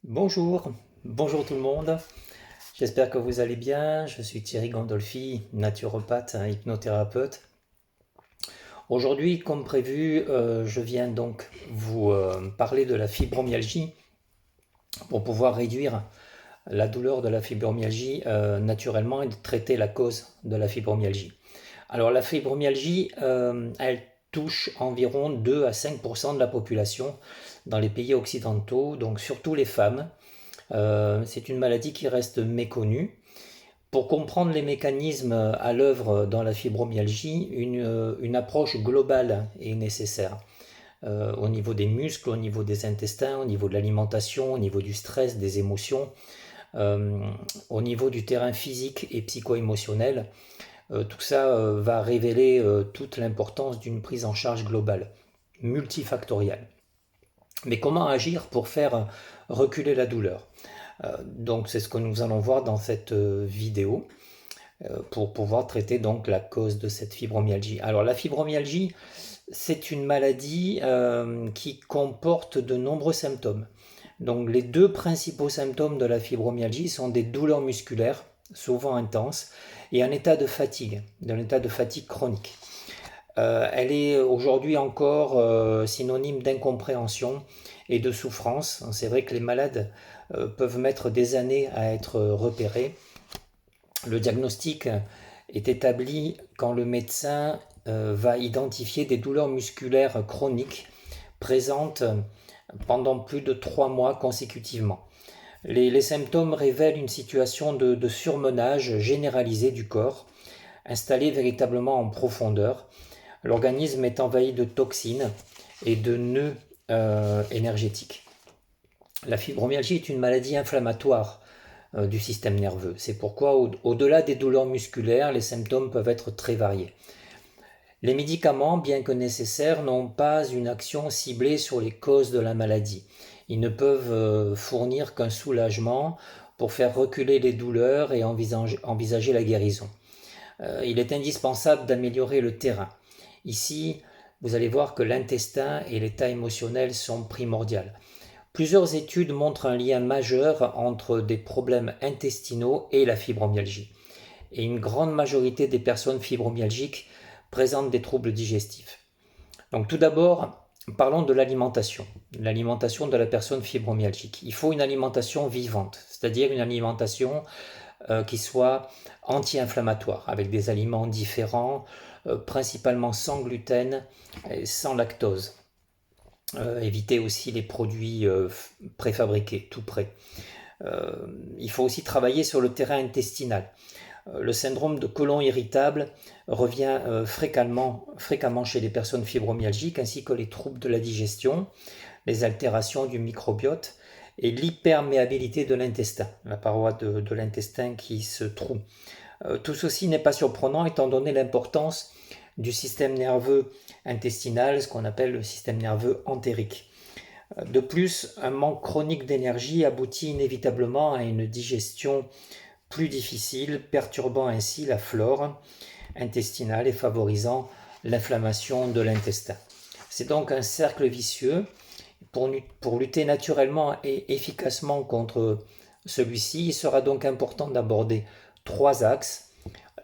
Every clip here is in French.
Bonjour tout le monde. J'espère que vous allez bien. Je suis Thierry Gandolfi, naturopathe, hypnothérapeute. Aujourd'hui, comme prévu, je viens donc vous parler de la fibromyalgie pour pouvoir réduire la douleur de la fibromyalgie naturellement et de traiter la cause de la fibromyalgie. Alors la fibromyalgie, elle touche environ 2 à 5% de la population dans les pays occidentaux, donc surtout les femmes. C'est une maladie qui reste méconnue. Pour comprendre les mécanismes à l'œuvre dans la fibromyalgie, une approche globale est nécessaire. Au niveau des muscles, au niveau des intestins, au niveau de l'alimentation, au niveau du stress, des émotions, euh, au niveau du terrain physique et psycho-émotionnel. Tout ça va révéler toute l'importance d'une prise en charge globale, multifactorielle. Mais comment agir pour faire reculer la douleur? Donc c'est ce que nous allons voir dans cette vidéo pour pouvoir traiter donc la cause de cette fibromyalgie. Alors la fibromyalgie, c'est une maladie qui comporte de nombreux symptômes. Donc les deux principaux symptômes de la fibromyalgie sont des douleurs musculaires, souvent intenses, et un état de fatigue, chronique. Elle est aujourd'hui encore synonyme d'incompréhension et de souffrance. C'est vrai que les malades peuvent mettre des années à être repérés. Le diagnostic est établi quand le médecin va identifier des douleurs musculaires chroniques présentes pendant plus de 3 mois consécutivement. Les symptômes révèlent une situation de surmenage généralisé du corps, installé véritablement en profondeur. L'organisme est envahi de toxines et de nœuds énergétiques. La fibromyalgie est une maladie inflammatoire du système nerveux. C'est pourquoi, au-delà des douleurs musculaires, les symptômes peuvent être très variés. Les médicaments, bien que nécessaires, n'ont pas une action ciblée sur les causes de la maladie. Ils ne peuvent fournir qu'un soulagement pour faire reculer les douleurs et envisager la guérison. Il est indispensable d'améliorer le terrain. Ici, vous allez voir que l'intestin et l'état émotionnel sont primordiaux. Plusieurs études montrent un lien majeur entre des problèmes intestinaux et la fibromyalgie. Et une grande majorité des personnes fibromyalgiques présentent des troubles digestifs. Donc tout d'abord, parlons de l'alimentation de la personne fibromyalgique. Il faut une alimentation vivante, c'est-à-dire une alimentation qui soit anti-inflammatoire, avec des aliments différents, principalement sans gluten et sans lactose. Éviter aussi les produits préfabriqués, tout prêt. Il faut aussi travailler sur le terrain intestinal. Le syndrome de côlon irritable revient fréquemment chez les personnes fibromyalgiques, ainsi que les troubles de la digestion, les altérations du microbiote et l'hyperméabilité de l'intestin, la paroi de l'intestin qui se troue. Tout ceci n'est pas surprenant étant donné l'importance du système nerveux intestinal, ce qu'on appelle le système nerveux entérique. De plus, un manque chronique d'énergie aboutit inévitablement à une digestion plus difficile, perturbant ainsi la flore intestinale et favorisant l'inflammation de l'intestin. C'est donc un cercle vicieux. Pour lutter naturellement et efficacement contre celui-ci, il sera donc important d'aborder 3 axes: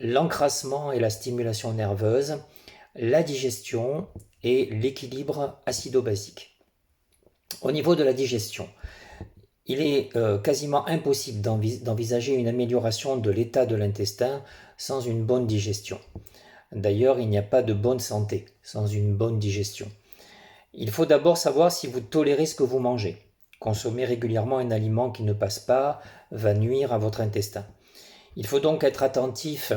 l'encrassement et la stimulation nerveuse, la digestion et l'équilibre acido-basique. Au niveau de la digestion, il est quasiment impossible d'envisager une amélioration de l'état de l'intestin sans une bonne digestion. D'ailleurs, il n'y a pas de bonne santé sans une bonne digestion. Il faut d'abord savoir si vous tolérez ce que vous mangez. Consommer régulièrement un aliment qui ne passe pas va nuire à votre intestin. Il faut donc être attentif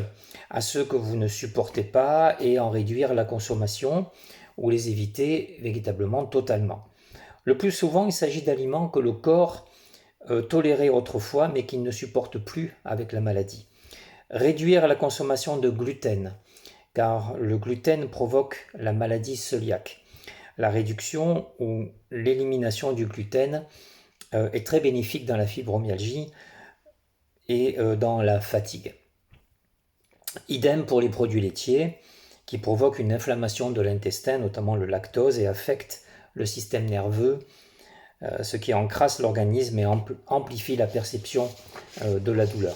à ceux que vous ne supportez pas et en réduire la consommation ou les éviter véritablement totalement. Le plus souvent, il s'agit d'aliments que le corps tolérait autrefois mais qu'il ne supporte plus avec la maladie. Réduire la consommation de gluten, car le gluten provoque la maladie cœliaque. La réduction ou l'élimination du gluten est très bénéfique dans la fibromyalgie et dans la fatigue. Idem pour les produits laitiers qui provoquent une inflammation de l'intestin, notamment le lactose, et affectent le système nerveux ce qui encrasse l'organisme et amplifie la perception de la douleur.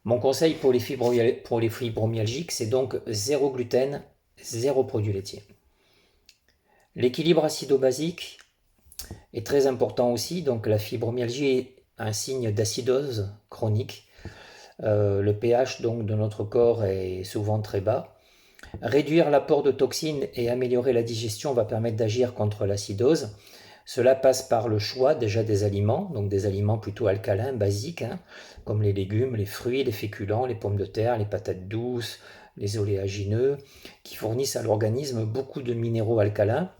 Mon conseil pour les fibromyalgiques, c'est donc zéro gluten, zéro produit laitier. L'équilibre acido-basique est très important aussi, donc la fibromyalgie est un signe d'acidose chronique. Le pH donc, de notre corps est souvent très bas. Réduire l'apport de toxines et améliorer la digestion va permettre d'agir contre l'acidose. Cela passe par le choix déjà des aliments, donc des aliments plutôt alcalins, basiques, comme les légumes, les fruits, les féculents, les pommes de terre, les patates douces, les oléagineux, qui fournissent à l'organisme beaucoup de minéraux alcalins.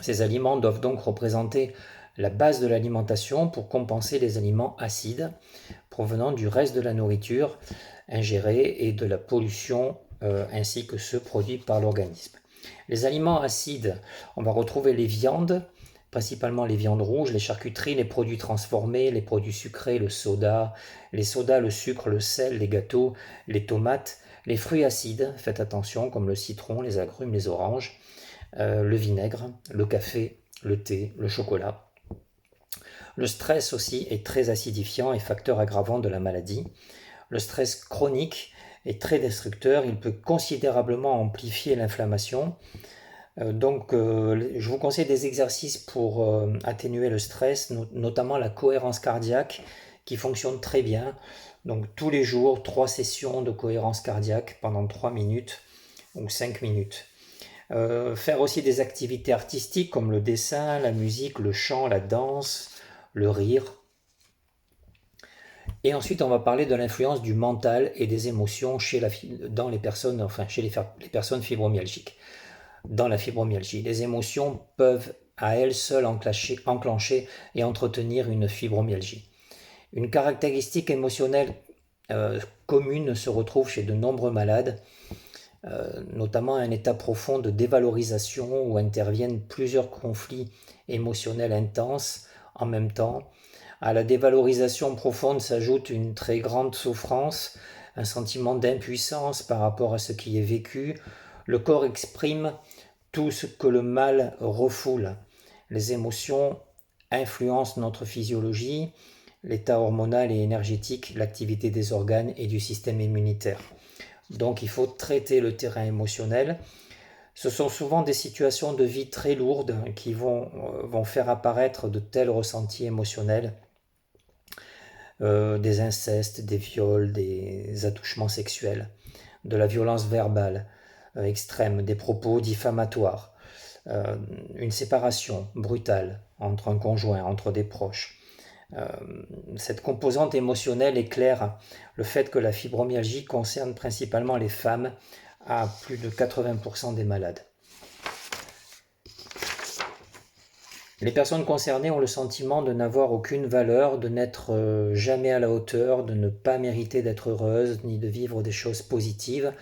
Ces aliments doivent donc représenter la base de l'alimentation pour compenser les aliments acides provenant du reste de la nourriture ingérée et de la pollution ainsi que ceux produits par l'organisme. Les aliments acides, on va retrouver les viandes, principalement les viandes rouges, les charcuteries, les produits transformés, les produits sucrés, le soda, les sodas, le sucre, le sel, les gâteaux, les tomates, les fruits acides, faites attention, comme le citron, les agrumes, les oranges, le vinaigre, le café, le thé, le chocolat. Le stress aussi est très acidifiant et facteur aggravant de la maladie. Le stress chronique est très destructeur, il peut considérablement amplifier l'inflammation. Je vous conseille des exercices pour atténuer le stress, notamment la cohérence cardiaque qui fonctionne très bien. Donc tous les jours, 3 sessions de cohérence cardiaque pendant 3 minutes ou 5 minutes. Faire aussi des activités artistiques comme le dessin, la musique, le chant, la danse, le rire. Et ensuite, on va parler de l'influence du mental et des émotions chez les personnes fibromyalgiques. Dans la fibromyalgie, les émotions peuvent à elles seules enclencher et entretenir une fibromyalgie. Une caractéristique émotionnelle commune se retrouve chez de nombreux malades, notamment un état profond de dévalorisation où interviennent plusieurs conflits émotionnels intenses en même temps. À la dévalorisation profonde s'ajoute une très grande souffrance, un sentiment d'impuissance par rapport à ce qui est vécu. Le corps exprime tout ce que le mal refoule. Les émotions influencent notre physiologie, l'état hormonal et énergétique, l'activité des organes et du système immunitaire. Donc il faut traiter le terrain émotionnel. Ce sont souvent des situations de vie très lourdes qui vont faire apparaître de tels ressentis émotionnels. Des incestes, des viols, des attouchements sexuels, de la violence verbale extrême, des propos diffamatoires, une séparation brutale entre un conjoint, entre des proches. Cette composante émotionnelle éclaire le fait que la fibromyalgie concerne principalement les femmes à plus de 80% des malades. Les personnes concernées ont le sentiment de n'avoir aucune valeur, de n'être jamais à la hauteur, de ne pas mériter d'être heureuses, ni de vivre des choses positives.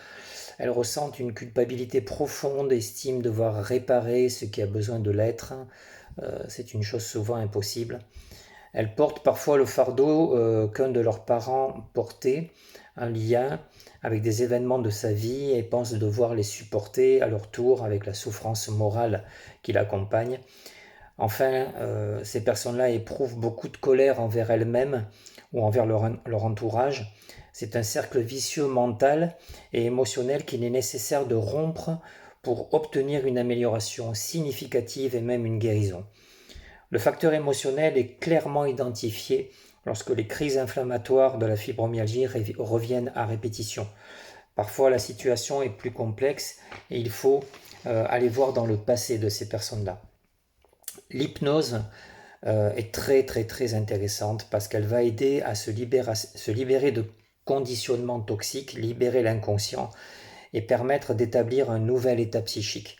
Elles ressentent une culpabilité profonde, estiment devoir réparer ce qui a besoin de l'être. C'est une chose souvent impossible. Elles portent parfois le fardeau qu'un de leurs parents portait, un lien avec des événements de sa vie et pensent devoir les supporter à leur tour avec la souffrance morale qui l'accompagne. Enfin, ces personnes-là éprouvent beaucoup de colère envers elles-mêmes ou envers leur entourage. C'est un cercle vicieux mental et émotionnel qu'il est nécessaire de rompre pour obtenir une amélioration significative et même une guérison. Le facteur émotionnel est clairement identifié lorsque les crises inflammatoires de la fibromyalgie reviennent à répétition. Parfois, la situation est plus complexe et il faut aller voir dans le passé de ces personnes-là. L'hypnose est très très très intéressante parce qu'elle va aider à se libérer de conditionnements toxiques, libérer l'inconscient et permettre d'établir un nouvel état psychique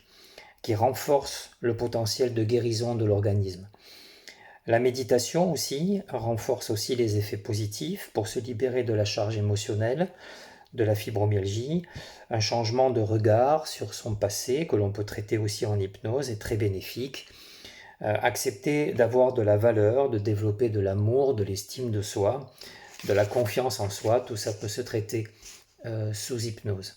qui renforce le potentiel de guérison de l'organisme. La méditation aussi renforce aussi les effets positifs pour se libérer de la charge émotionnelle, de la fibromyalgie. Un changement de regard sur son passé que l'on peut traiter aussi en hypnose est très bénéfique. Accepter d'avoir de la valeur, de développer de l'amour, de l'estime de soi, de la confiance en soi, tout ça peut se traiter sous hypnose.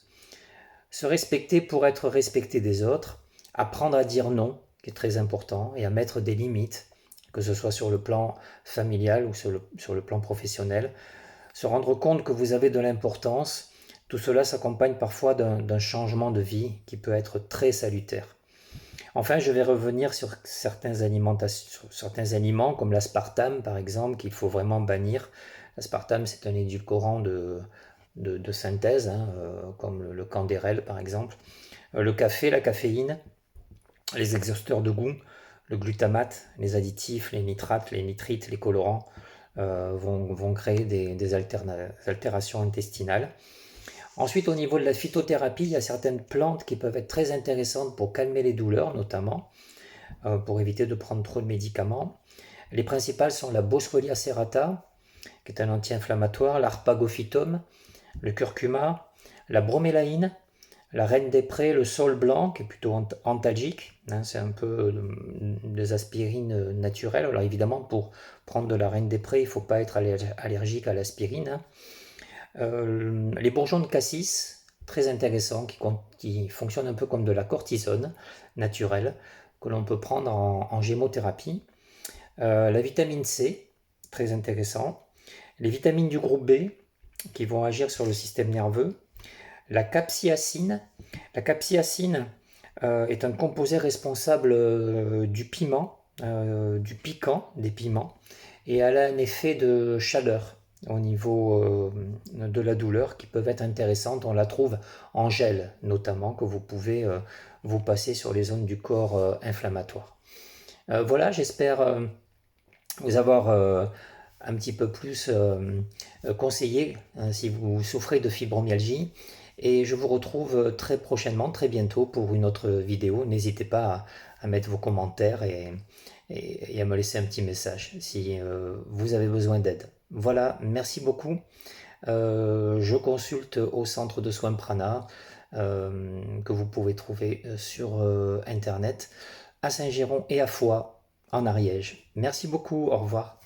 Se respecter pour être respecté des autres, apprendre à dire non, qui est très important, et à mettre des limites, que ce soit sur le plan familial ou sur le plan professionnel. Se rendre compte que vous avez de l'importance, tout cela s'accompagne parfois d'un changement de vie qui peut être très salutaire. Enfin, je vais revenir sur certains aliments comme l'aspartame par exemple, qu'il faut vraiment bannir. L'aspartame, c'est un édulcorant de synthèse, hein, comme le candérel par exemple. Le café, la caféine, les exhausteurs de goût, le glutamate, les additifs, les nitrates, les nitrites, les colorants vont créer des altérations intestinales. Ensuite, au niveau de la phytothérapie, il y a certaines plantes qui peuvent être très intéressantes pour calmer les douleurs, notamment, pour éviter de prendre trop de médicaments. Les principales sont la Boswellia serrata, qui est un anti-inflammatoire, l'arpagophytum, le curcuma, la bromélaïne, la reine des prés, le saule blanc, qui est plutôt antalgique, hein, c'est un peu des aspirines naturelles. Alors évidemment, pour prendre de la reine des prés, il ne faut pas être allergique à l'aspirine, hein. Les bourgeons de cassis, très intéressants, qui fonctionnent un peu comme de la cortisone naturelle, que l'on peut prendre en gémothérapie. La vitamine C, très intéressant. Les vitamines du groupe B, qui vont agir sur le système nerveux. La capsaïcine. La capsaïcine est un composé responsable du piment, du piquant des piments, et elle a un effet de chaleur au niveau de la douleur qui peuvent être intéressantes. On la trouve en gel notamment, que vous pouvez vous passer sur les zones du corps inflammatoires. Voilà, j'espère vous avoir un petit peu plus conseillé si vous souffrez de fibromyalgie. Et je vous retrouve très prochainement, très bientôt pour une autre vidéo. N'hésitez pas à mettre vos commentaires et à me laisser un petit message si vous avez besoin d'aide. Voilà, merci beaucoup. Je consulte au centre de soins Prana que vous pouvez trouver sur Internet à Saint-Géron et à Foix en Ariège. Merci beaucoup, au revoir.